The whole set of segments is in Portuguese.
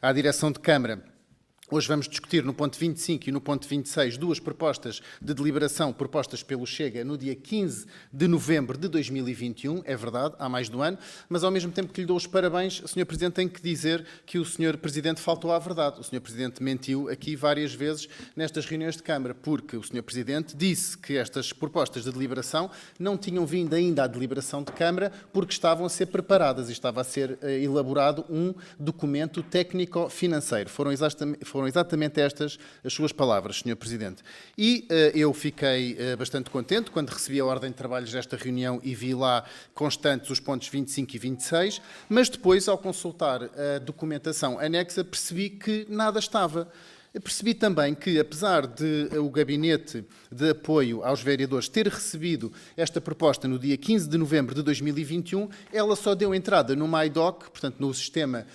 à direção de Câmara. Hoje vamos discutir no ponto 25 e no ponto 26 duas propostas de deliberação propostas pelo Chega no dia 15 de novembro de 2021, é verdade, há mais de um ano, mas ao mesmo tempo que lhe dou os parabéns, o Sr. Presidente tem que dizer que o Sr. Presidente faltou à verdade. O Sr. Presidente mentiu aqui várias vezes nestas reuniões de Câmara, porque o Sr. Presidente disse que estas propostas de deliberação não tinham vindo ainda à deliberação de Câmara porque estavam a ser preparadas e estava a ser elaborado um documento técnico-financeiro. Foram exatamente estas as suas palavras, Sr. Presidente. E eu fiquei bastante contente quando recebi a ordem de trabalhos desta reunião e vi lá constantes os pontos 25 e 26, mas depois, ao consultar a documentação anexa, percebi que nada estava. Percebi também que, apesar de o Gabinete de Apoio aos Vereadores ter recebido esta proposta no dia 15 de novembro de 2021, ela só deu entrada no MyDoc, portanto, no Sistema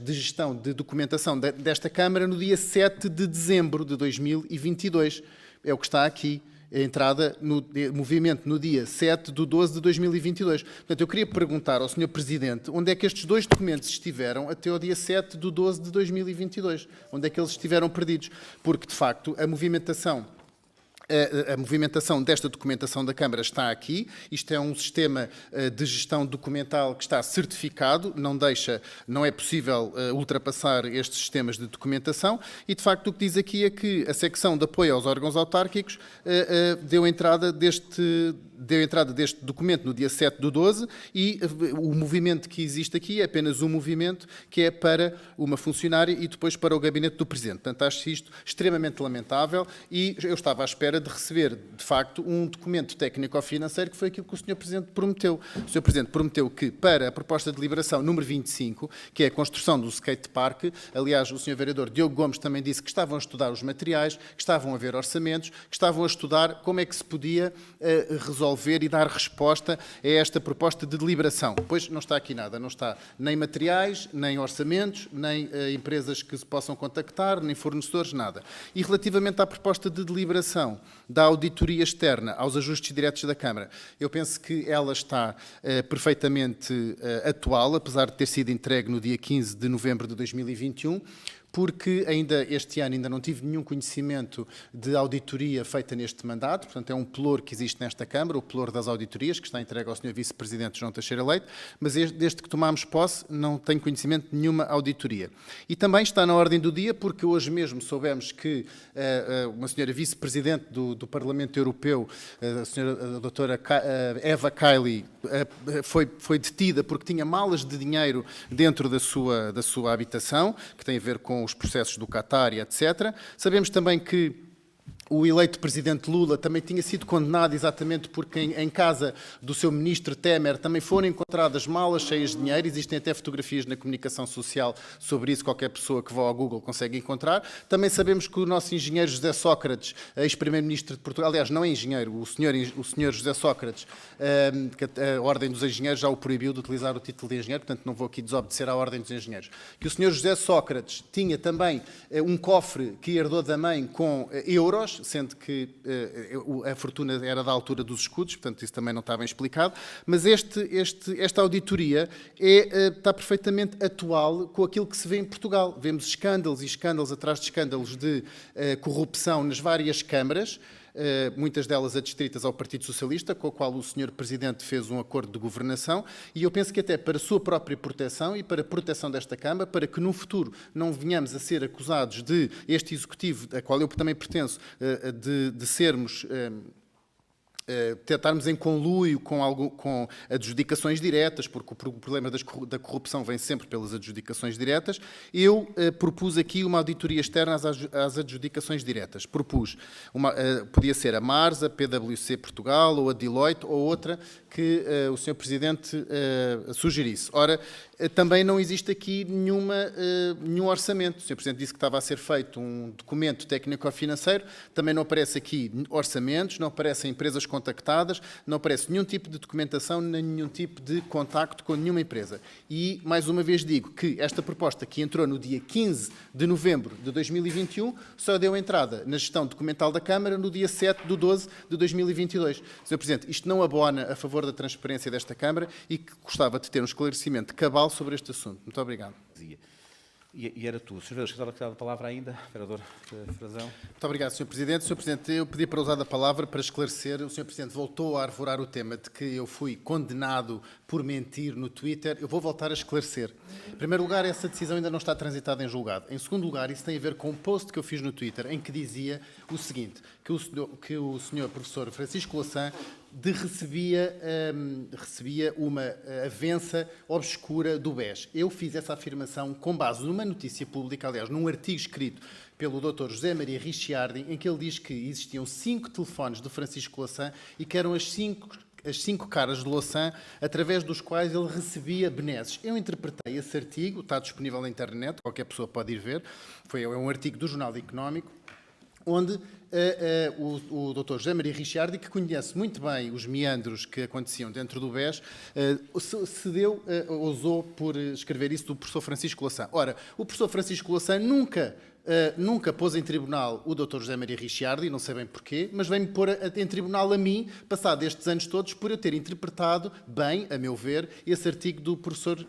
de Gestão de Documentação desta Câmara, no dia 7 de dezembro de 2022. É o que está aqui. A entrada no movimento no dia 7 de 12 de 2022. Portanto, eu queria perguntar ao Sr. Presidente onde é que estes dois documentos estiveram até ao dia 7 de 12 de 2022. Onde é que eles estiveram perdidos? Porque, de facto, a movimentação desta documentação da Câmara está aqui. Isto é um sistema de gestão documental que está certificado, não é possível ultrapassar estes sistemas de documentação e, de facto, o que diz aqui é que a secção de apoio aos órgãos autárquicos deu entrada deste documento no dia 7 do 12 e o movimento que existe aqui é apenas um movimento que é para uma funcionária e depois para o gabinete do Presidente. Portanto, acho isto extremamente lamentável e eu estava à espera de receber, de facto, um documento técnico-financeiro que foi aquilo que o Sr. Presidente prometeu. O Sr. Presidente prometeu que, para a proposta de deliberação número 25, que é a construção do skate park, aliás, o Sr. Vereador Diogo Gomes também disse que estavam a estudar os materiais, que estavam a ver orçamentos, que estavam a estudar como é que se podia resolver e dar resposta a esta proposta de deliberação. Pois não está aqui nada, não está nem materiais, nem orçamentos, nem empresas que se possam contactar, nem fornecedores, nada. E relativamente à proposta de deliberação da auditoria externa aos ajustes diretos da Câmara, eu penso que ela está perfeitamente atual, apesar de ter sido entregue no dia 15 de novembro de 2021, porque este ano ainda não tive nenhum conhecimento de auditoria feita neste mandato, portanto é um pelouro que existe nesta Câmara, o pelouro das auditorias, que está entregue ao Sr. Vice-Presidente João Teixeira Leite, mas desde que tomámos posse não tenho conhecimento de nenhuma auditoria. E também está na ordem do dia, porque hoje mesmo soubemos que uma senhora Vice-Presidente do Parlamento Europeu, a doutora Eva Kaili, foi detida porque tinha malas de dinheiro dentro da sua habitação, que tem a ver com os processos do Qatar e etc. Sabemos também que o eleito presidente Lula também tinha sido condenado exatamente porque em casa do seu ministro Temer também foram encontradas malas cheias de dinheiro. Existem até fotografias na comunicação social sobre isso, qualquer pessoa que vá ao Google consegue encontrar. Também sabemos que o nosso engenheiro José Sócrates, ex-primeiro-ministro de Portugal, aliás, não é engenheiro, o senhor José Sócrates, que a Ordem dos Engenheiros já o proibiu de utilizar o título de engenheiro, portanto não vou aqui desobedecer à Ordem dos Engenheiros. Que o senhor José Sócrates tinha também um cofre que herdou da mãe com euros, sendo que a fortuna era da altura dos escudos, portanto isso também não está bem explicado, mas esta auditoria está perfeitamente atual com aquilo que se vê em Portugal. Vemos escândalos e escândalos atrás de escândalos de corrupção nas várias câmaras, muitas delas adstritas ao Partido Socialista, com o qual o Sr. Presidente fez um acordo de governação, e eu penso que até para a sua própria proteção e para a proteção desta Câmara, para que no futuro não venhamos a ser acusados de este Executivo, a qual eu também pertenço, de sermos... estarmos em conluio com adjudicações diretas, porque o problema da corrupção vem sempre pelas adjudicações diretas, eu propus aqui uma auditoria externa às adjudicações diretas. Propus, podia ser a Mars, a PwC Portugal, ou a Deloitte, ou outra que o Sr. Presidente sugerisse. Ora, também não existe aqui nenhum orçamento. O Sr. Presidente disse que estava a ser feito um documento técnico-financeiro, também não aparece aqui orçamentos, não aparecem empresas contactadas, não aparece nenhum tipo de documentação, nem nenhum tipo de contacto com nenhuma empresa. E, mais uma vez digo que esta proposta que entrou no dia 15 de novembro de 2021 só deu entrada na gestão documental da Câmara no dia 7 de 12 de 2022. Sr. Presidente, isto não abona a favor da transparência desta Câmara e que gostava de ter um esclarecimento cabal sobre este assunto. Muito obrigado. E era tu. Sr. Vereador, que a palavra ainda, Vereador Frazão. Muito obrigado, Sr. Presidente. Sr. Presidente, eu pedi para usar a palavra para esclarecer. O Sr. Presidente voltou a arvorar o tema de que eu fui condenado por mentir no Twitter. Eu vou voltar a esclarecer. Em primeiro lugar, essa decisão ainda não está transitada em julgado. Em segundo lugar, isso tem a ver com um post que eu fiz no Twitter em que dizia o seguinte, que o senhor professor Francisco Louçã recebia uma avença obscura do BES. Eu fiz essa afirmação com base numa notícia pública, aliás, num artigo escrito pelo Dr. José Maria Ricciardi, em que ele diz que existiam 5 telefones de Francisco Louçã e que eram as cinco caras de Louçã, através dos quais ele recebia benesses. Eu interpretei esse artigo, está disponível na internet, qualquer pessoa pode ir ver, é um artigo do Jornal Económico, onde o Dr. José Maria Ricciardi, que conhece muito bem os meandros que aconteciam dentro do BES, ousou por escrever isso do professor Francisco Louçã. Ora, o professor Francisco Louçã nunca pôs em tribunal o Dr. José Maria Ricciardi, não sei bem porquê, mas vem-me pôr em tribunal a mim, passado estes anos todos, por eu ter interpretado bem, a meu ver, esse artigo do professor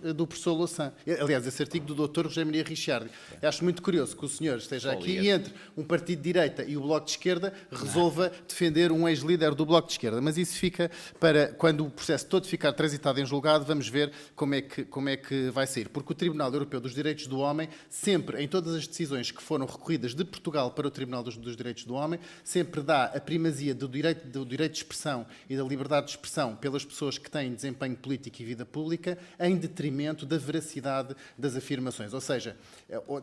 Louçã. Aliás, esse artigo do Dr. José Maria Ricciardi. Acho muito curioso que o senhor esteja aqui e entre um partido de direita e o Bloco de Esquerda resolva defender um ex-líder do Bloco de Esquerda. Mas isso fica para quando o processo todo ficar transitado em julgado, vamos ver como é que vai sair. Porque o Tribunal Europeu dos Direitos do Homem, sempre, em todas as decisões que foram recorridas de Portugal para o Tribunal dos Direitos do Homem, sempre dá a primazia do direito de expressão e da liberdade de expressão pelas pessoas que têm desempenho político e vida pública, em detrimento da veracidade das afirmações, ou seja,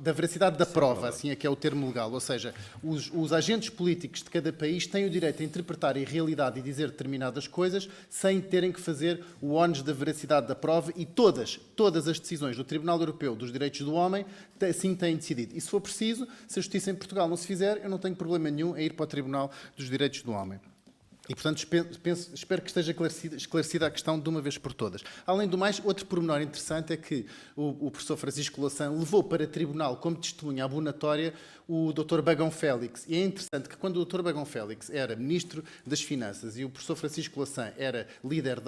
da veracidade da prova, assim é que é o termo legal, ou seja, os agentes políticos de cada país têm o direito a interpretar a realidade e dizer determinadas coisas sem terem que fazer o ónus da veracidade da prova, e todas as decisões do Tribunal Europeu dos Direitos do Homem assim têm decidido. E se for preciso, se a justiça em Portugal não se fizer, eu não tenho problema nenhum em ir para o Tribunal dos Direitos do Homem. E, portanto, espero que esteja esclarecida a questão de uma vez por todas. Além do mais, outro pormenor interessante é que o professor Francisco Louçã levou para tribunal como testemunha abonatória o Dr. Bagão Félix. E é interessante que quando o Dr. Bagão Félix era Ministro das Finanças e o professor Francisco Louçã era líder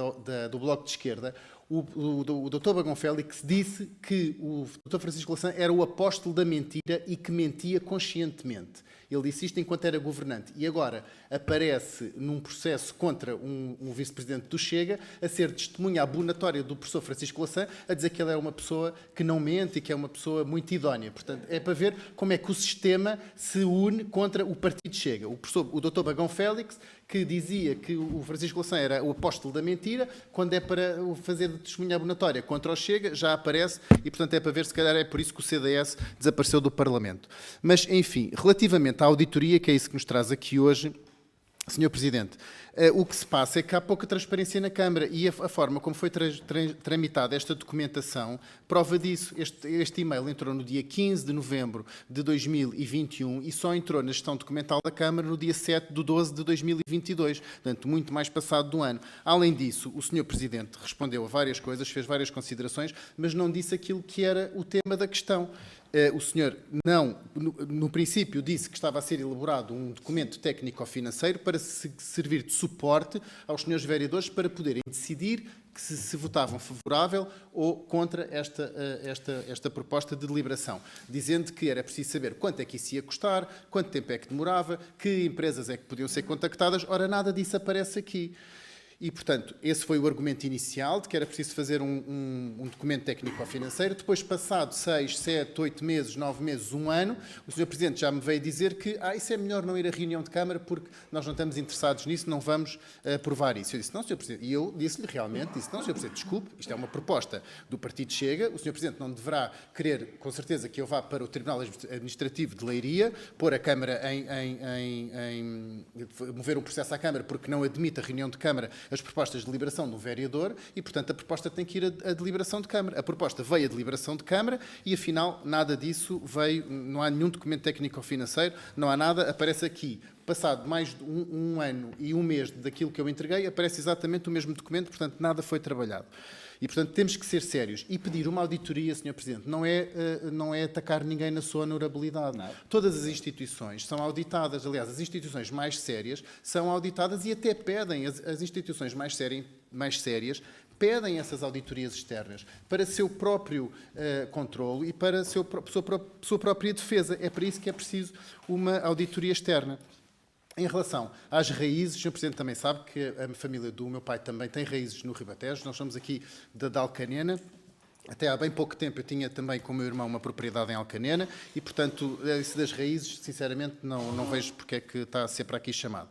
do Bloco de Esquerda, o Dr. Bagão Félix disse que o Dr. Francisco Louçã era o apóstolo da mentira e que mentia conscientemente. Ele disse isto enquanto era governante. E agora aparece num processo contra um vice-presidente do Chega a ser testemunha abonatória do professor Francisco Louçã, a dizer que ele é uma pessoa que não mente e que é uma pessoa muito idónea. Portanto, é para ver como é que o sistema se une contra o partido Chega. O Dr. Bagão Félix, que dizia que o Francisco Louçã era o apóstolo da mentira, quando é para fazer de testemunha abonatória contra o Chega, já aparece, e portanto é para ver se calhar é por isso que o CDS desapareceu do Parlamento. Mas, enfim, relativamente à auditoria, que é isso que nos traz aqui hoje, Sr. Presidente, o que se passa é que há pouca transparência na Câmara e a forma como foi tramitada esta documentação prova disso. Este e-mail entrou no dia 15 de novembro de 2021 e só entrou na gestão documental da Câmara no dia 7 de 12 de 2022, portanto, muito mais passado do ano. Além disso, o Sr. Presidente respondeu a várias coisas, fez várias considerações, mas não disse aquilo que era o tema da questão. O senhor, no princípio, disse que estava a ser elaborado um documento técnico-financeiro para servir de suporte aos senhores vereadores para poderem decidir que se votavam favorável ou contra esta proposta de deliberação, dizendo que era preciso saber quanto é que isso ia custar, quanto tempo é que demorava, que empresas é que podiam ser contactadas. Ora, nada disso aparece aqui. E, portanto, esse foi o argumento inicial, de que era preciso fazer um documento técnico-financeiro. Depois, passado 6, 7, 8 meses, 9 meses, 1 ano, o Sr. Presidente já me veio dizer que isso é melhor não ir à reunião de Câmara porque nós não estamos interessados nisso, não vamos aprovar isso. Eu disse, não, Sr. Presidente. E eu disse-lhe realmente, não, Sr. Presidente, desculpe, isto é uma proposta do Partido Chega, o Sr. Presidente não deverá querer, com certeza, que eu vá para o Tribunal Administrativo de Leiria, pôr a Câmara mover um processo à Câmara porque não admite a reunião de Câmara as propostas de deliberação do vereador e, portanto, a proposta tem que ir à deliberação de Câmara. A proposta veio à deliberação de Câmara e, afinal, nada disso veio, não há nenhum documento técnico-financeiro, não há nada, aparece aqui, passado mais de um ano e 1 mês daquilo que eu entreguei, aparece exatamente o mesmo documento, portanto, nada foi trabalhado. E, portanto, temos que ser sérios. E pedir uma auditoria, Sr. Presidente, não é atacar ninguém na sua honorabilidade. Não. Todas as instituições são auditadas. Aliás, as instituições mais sérias são auditadas e até pedem, as instituições mais sérias pedem essas auditorias externas para seu próprio controlo e para sua própria defesa. É para isso que é preciso uma auditoria externa. Em relação às raízes, o Sr. Presidente também sabe que a família do meu pai também tem raízes no Ribatejo. Nós somos aqui da Alcanena. Até há bem pouco tempo eu tinha também com o meu irmão uma propriedade em Alcanena e, portanto, isso das raízes, sinceramente, não vejo porque é que está a ser para aqui chamado.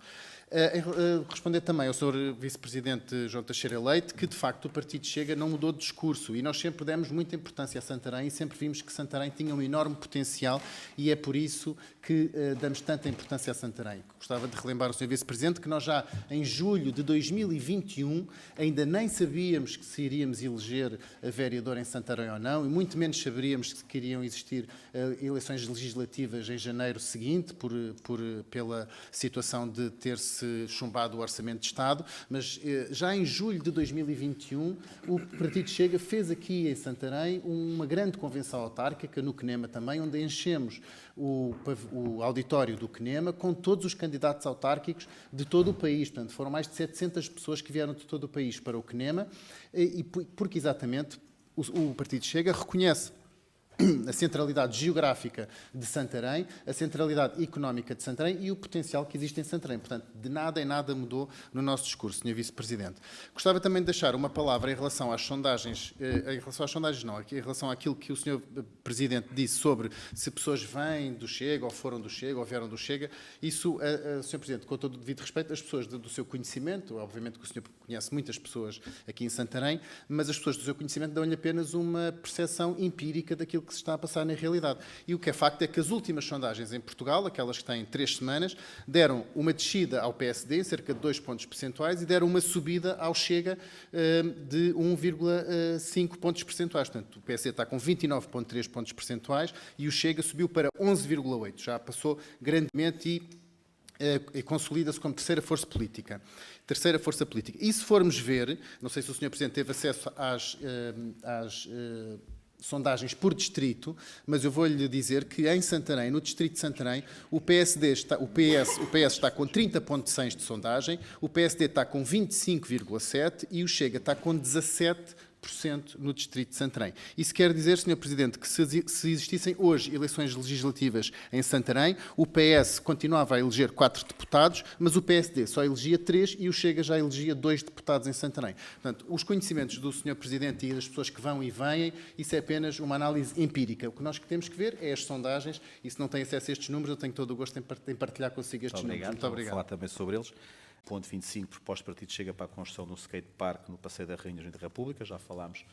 Responder também ao Sr. Vice-Presidente João Teixeira Leite que, de facto, o Partido Chega não mudou de discurso e nós sempre demos muita importância a Santarém e sempre vimos que Santarém tinha um enorme potencial e é por isso que damos tanta importância a Santarém. Gostava de relembrar ao Sr. Vice-Presidente que nós já em julho de 2021 ainda nem sabíamos que se iríamos eleger a vereadora em Santarém ou não e muito menos saberíamos que iriam existir eleições legislativas em janeiro seguinte pela situação de ter-se chumbado o Orçamento de Estado, mas já em julho de 2021 o Partido Chega fez aqui em Santarém uma grande convenção autárquica, no CNEMA também, onde enchemos o auditório do CNEMA com todos os candidatos autárquicos de todo o país. Portanto, foram mais de 700 pessoas que vieram de todo o país para o CNEMA, porque exatamente o Partido Chega reconhece a centralidade geográfica de Santarém, a centralidade económica de Santarém e o potencial que existe em Santarém. Portanto, de nada em nada mudou no nosso discurso, Sr. Vice-Presidente. Gostava também de deixar uma palavra em relação às sondagens, em relação àquilo que o Sr. Presidente disse sobre se pessoas vêm do Chega, ou foram do Chega, ou vieram do Chega. Isso, Sr. Presidente, com todo o devido respeito, as pessoas do seu conhecimento, obviamente que o senhor conhece muitas pessoas aqui em Santarém, mas as pessoas do seu conhecimento dão-lhe apenas uma percepção empírica daquilo que se está a passar na realidade. E o que é facto é que as últimas sondagens em Portugal, aquelas que têm 3 semanas, deram uma descida ao PSD, cerca de 2 pontos percentuais, e deram uma subida ao Chega de 1,5 pontos percentuais. Portanto, o PSD está com 29,3 pontos percentuais e o Chega subiu para 11,8. Já passou grandemente e consolida-se como terceira força política. E se formos ver, não sei se o Sr. Presidente teve acesso às sondagens por distrito, mas eu vou-lhe dizer que em Santarém, no distrito de Santarém, o PS está com 30,6 de sondagem, o PSD está com 25,7 e o Chega está com 17% no distrito de Santarém. Isso quer dizer, Sr. Presidente, que se existissem hoje eleições legislativas em Santarém, o PS continuava a eleger 4 deputados, mas o PSD só elegia 3 e o Chega já elegia 2 deputados em Santarém. Portanto, os conhecimentos do Sr. Presidente e das pessoas que vão e vêm, isso é apenas uma análise empírica. O que nós temos que ver é as sondagens e se não tem acesso a estes números, eu tenho todo o gosto em partilhar consigo estes números. Muito obrigado. Vou falar também sobre eles. Ponto 25, proposta do Partido Chega para a construção de um skate park no Passeio da Rainha da República. Já falámos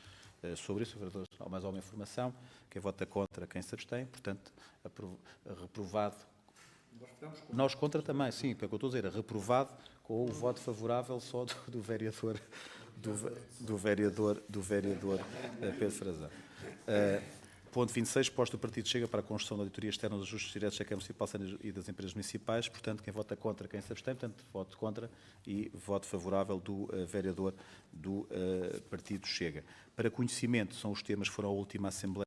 sobre isso. Há mais alguma informação? Quem vota contra, quem se abstém. Portanto, reprovado. Nós contra também, sim. Porque eu estou a dizer, reprovado com o voto favorável só do vereador Pedro Frazão. Ponto 26, proposta do Partido Chega para a construção da auditoria externa dos ajustes diretos da Câmara Municipal e das empresas municipais. Portanto, quem vota contra, quem se abstém, portanto, voto contra e voto favorável do vereador do Partido Chega. Para conhecimento, são os temas que foram à última Assembleia